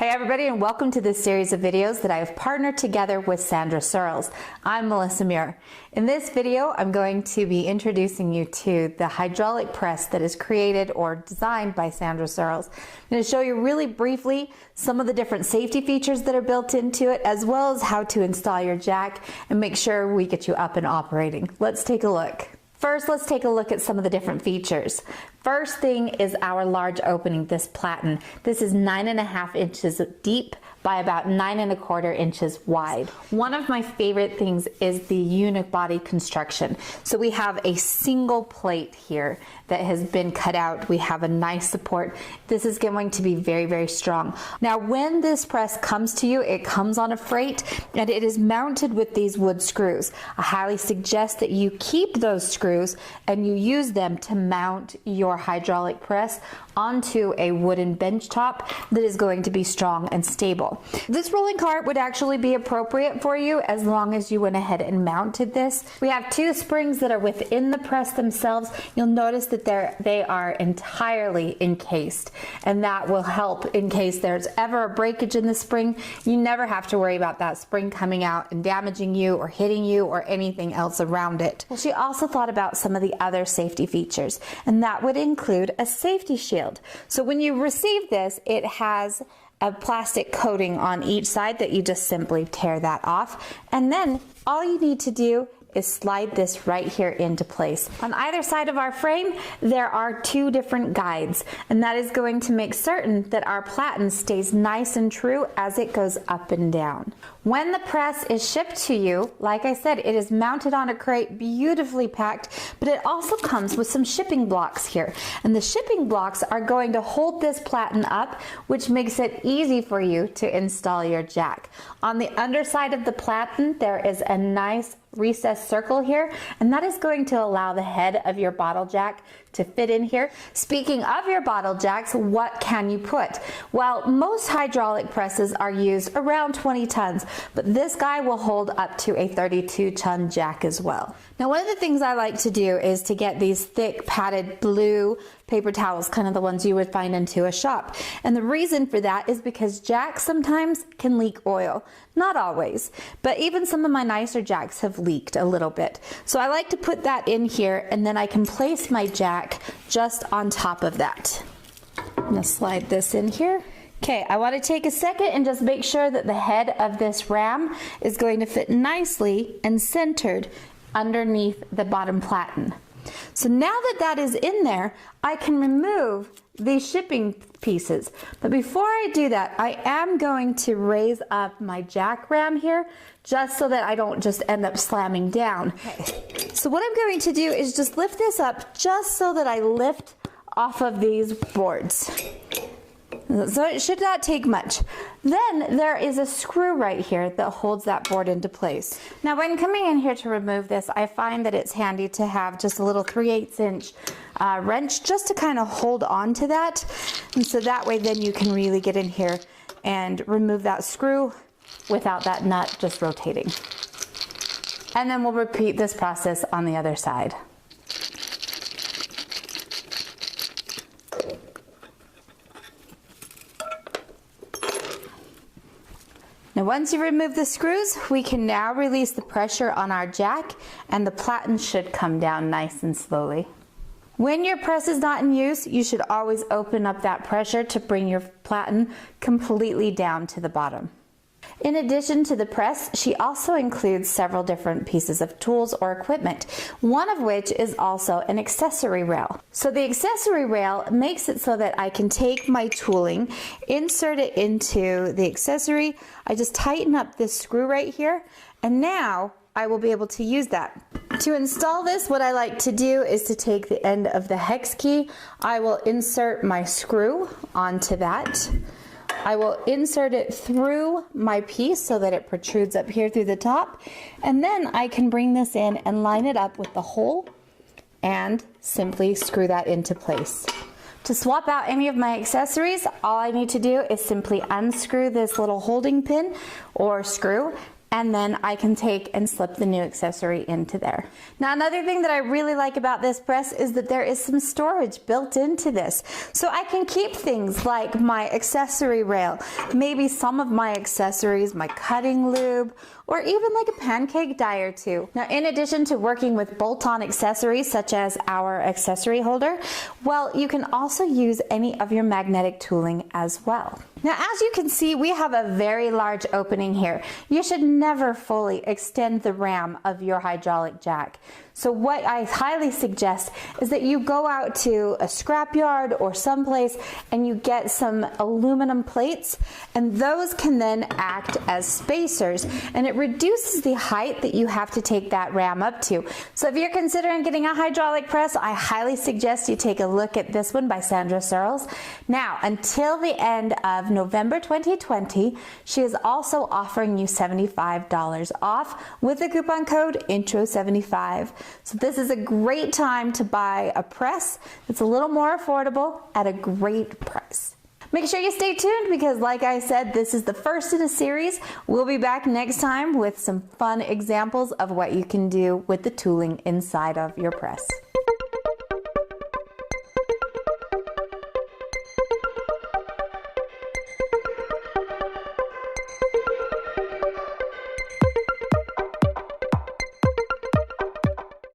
Hey everybody, and welcome to this series of videos that I have partnered together with Sandra Sirles. I'm Melissa Muir. In this video, I'm going to be introducing you to the hydraulic press that is created or designed by Sandra Sirles. I'm going to show you really briefly some of the different safety features that are built into it, as well as how to install your jack and make sure we get you up and operating. Let's take a look. First, let's take a look at some of the different features. First thing is our large opening, this platen. This is 9.5 inches deep by about 9.25 inches wide. One of my favorite things is the unibody construction. So we have a single plate here that has been cut out. We have a nice support. This is going to be very, very strong. Now, when this press comes to you, it comes on a freight and it is mounted with these wood screws. I highly suggest that you keep those screws and you use them to mount your hydraulic press onto a wooden bench top that is going to be strong and stable. This rolling cart would actually be appropriate for you as long as you went ahead and mounted this. We have two springs that are within the press themselves. You'll notice that they are entirely encased, and that will help in case there's ever a breakage in the spring. You never have to worry about that spring coming out and damaging you or hitting you or anything else around it. Well, she also thought about some of the other safety features, and that would include a safety shield. So when you receive this, it has a plastic coating on each side that you just simply tear that off, and then all you need to do is slide this right here into place. On either side of our frame, there are two different guides, and that is going to make certain that our platen stays nice and true as it goes up and down. When the press is shipped to you, like I said, it is mounted on a crate, beautifully packed, but it also comes with some shipping blocks here. And the shipping blocks are going to hold this platen up, which makes it easy for you to install your jack. On the underside of the platen, there is a nice recessed circle here, and that is going to allow the head of your bottle jack to fit in here. Speaking of your bottle jacks, what can you put? Well, most hydraulic presses are used around 20 tons, but this guy will hold up to a 32-ton jack as well. Now, one of the things I like to do is to get these thick padded blue paper towels, kind of the ones you would find into a shop. And the reason for that is because jacks sometimes can leak oil. Not always, but even some of my nicer jacks have leaked a little bit. So I like to put that in here, and then I can place my jack just on top of that. I'm gonna slide this in here. Okay, I want to take a second and just make sure that the head of this ram is going to fit nicely and centered underneath the bottom platen. So now that that is in there, I can remove these shipping pieces. But before I do that, I am going to raise up my jack ram here, just so that I don't just end up slamming down. Okay. So what I'm going to do is just lift this up just so that I lift off of these boards. So it should not take much. Then there is a screw right here that holds that board into place. Now, when coming in here to remove this, I find that it's handy to have just a little 3/8 inch wrench just to kind of hold on to that. And so that way then you can really get in here and remove that screw without that nut just rotating. And then we'll repeat this process on the other side. Now, once you remove the screws, we can now release the pressure on our jack, and the platen should come down nice and slowly. When your press is not in use, you should always open up that pressure to bring your platen completely down to the bottom. In addition to the press, she also includes several different pieces of tools or equipment, one of which is also an accessory rail. So the accessory rail makes it so that I can take my tooling, insert it into the accessory. I just tighten up this screw right here, and now I will be able to use that. To install this, what I like to do is to take the end of the hex key. I will insert my screw onto that. I will insert it through my piece so that it protrudes up here through the top, and then I can bring this in and line it up with the hole and simply screw that into place. To swap out any of my accessories, all I need to do is simply unscrew this little holding pin or screw, and then I can take and slip the new accessory into there. Now, another thing that I really like about this press is that there is some storage built into this. So I can keep things like my accessory rail, maybe some of my accessories, my cutting lube, or even like a pancake die or two. Now, in addition to working with bolt-on accessories such as our accessory holder, well, you can also use any of your magnetic tooling as well. Now, as you can see, we have a very large opening here. You should never fully extend the ram of your hydraulic jack. So what I highly suggest is that you go out to a scrapyard or someplace and you get some aluminum plates, and those can then act as spacers, and it reduces the height that you have to take that ram up to. So if you're considering getting a hydraulic press, I highly suggest you take a look at this one by Sandra Sirles. Now, until the end of November 2020, she is also offering you $75 off with the coupon code INTRO75. So this is a great time to buy a press that's a little more affordable at a great price. Make sure you stay tuned because, like I said, this is the first in a series. We'll be back next time with some fun examples of what you can do with the tooling inside of your press.